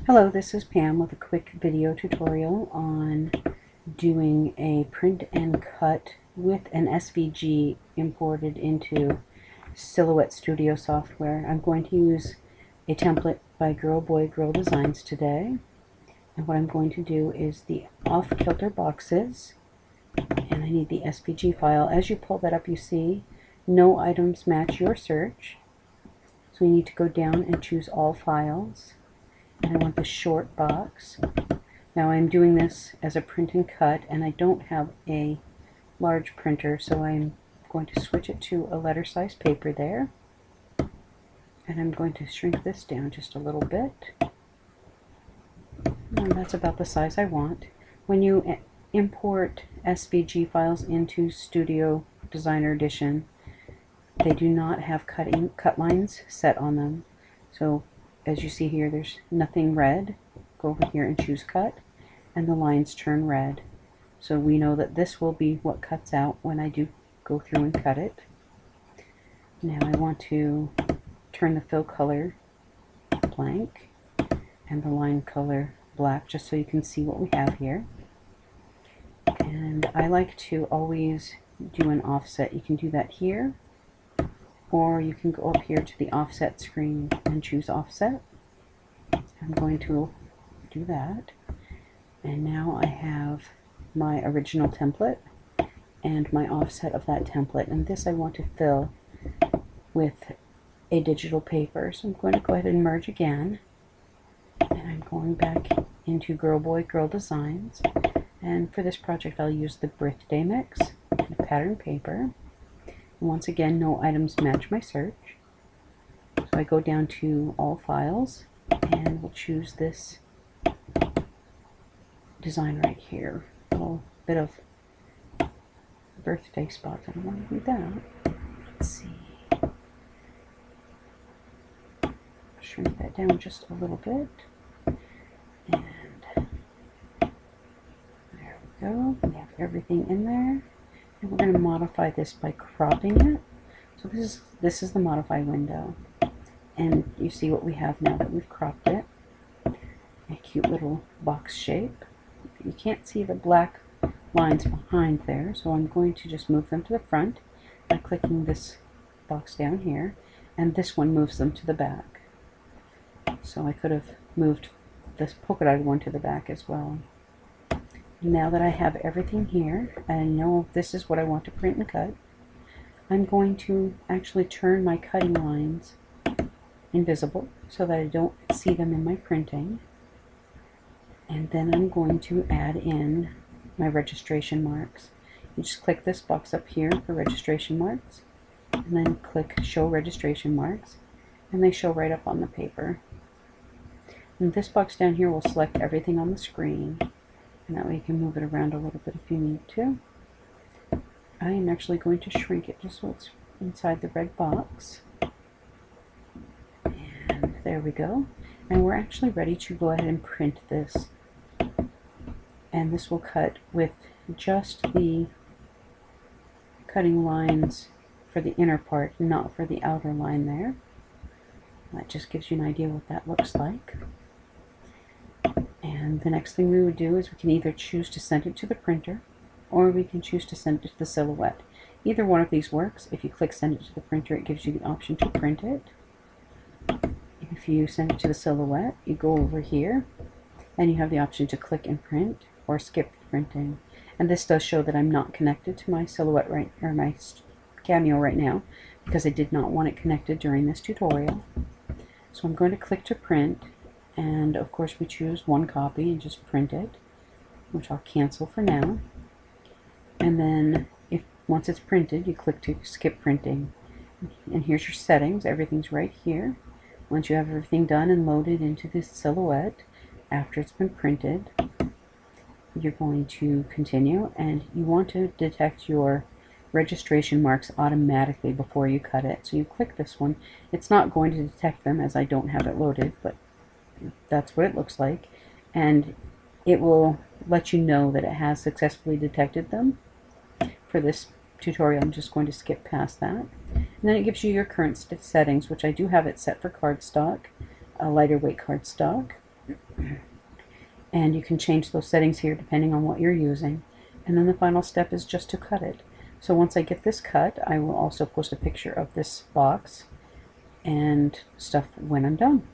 Hello, this is Pam with a quick video tutorial on doing a print and cut with an SVG imported into Silhouette Studio software. I'm going to use a template by Girl Boy Girl Designs today, and what I'm going to do is the off-kilter boxes, and I need the SVG file. As you pull that up, you see no items match your search, so you need to go down and choose all files. And I want the short box. Now I'm doing this as a print and cut, and I don't have a large printer, so I'm going to switch it to a letter size paper there. And I'm going to shrink this down just a little bit. And that's about the size I want. When you import SVG files into Studio Designer Edition, they do not have cut lines set on them. So as you see here, there's nothing red. Go over here and choose cut, and the lines turn red. So we know that this will be what cuts out when I do go through and cut it. Now I want to turn the fill color blank and the line color black, just so you can see what we have here. And I like to always do an offset. You can do that here, or you can go up here to the offset screen and choose offset. I'm going to do that. And now I have my original template and my offset of that template. And this I want to fill with a digital paper. So I'm going to go ahead and merge again. And I'm going back into Girl Boy Girl Designs. And for this project I'll use the birthday mix and a pattern paper. Once again, no items match my search. So I go down to all files, and we'll choose this design right here. A little bit of birthday spots. I don't want to do that. Let's see. Shrink that down just a little bit. And there we go. We have everything in there. And we're going to modify this by cropping it. So this is the modify window, and you see what we have now that we've cropped it. A cute little box shape. You can't see the black lines behind there, so I'm going to just move them to the front by clicking this box down here, and this one moves them to the back. So I could have moved this polka dot one to the back as well. Now that I have everything here, and I know this is what I want to print and cut, I'm going to actually turn my cutting lines invisible so that I don't see them in my printing. And then I'm going to add in my registration marks. You just click this box up here for registration marks, and then click Show Registration Marks, and they show right up on the paper. And this box down here will select everything on the screen. And that way you can move it around a little bit if you need to. I am actually going to shrink it just so it's inside the red box. And there we go. And we're actually ready to go ahead and print this. And this will cut with just the cutting lines for the inner part, not for the outer line there. That just gives you an idea what that looks like. And the next thing we would do is we can either choose to send it to the printer, or we can choose to send it to the Silhouette. Either one of these works. If you click send it to the printer, it gives you the option to print it. If you send it to the Silhouette, you go over here and you have the option to click and print or skip printing. And this does show that I'm not connected to my Silhouette or my Cameo right now, because I did not want it connected during this tutorial. So I'm going to click to print. And of course we choose one copy and just print it, which I'll cancel for now. And then once it's printed, you click to skip printing. And here's your settings. Everything's right here. Once you have everything done and loaded into this Silhouette, after it's been printed, you're going to continue, and you want to detect your registration marks automatically before you cut it. So you click this one. It's not going to detect them as I don't have it loaded, but that's what it looks like, and it will let you know that it has successfully detected them. For this tutorial I'm just going to skip past that, and then it gives you your current settings, which I do have it set for cardstock, a lighter weight cardstock, And you can change those settings here depending on what you're using. And then the final step is just to cut it. So once I get this cut, I will also post a picture of this box and stuff when I'm done.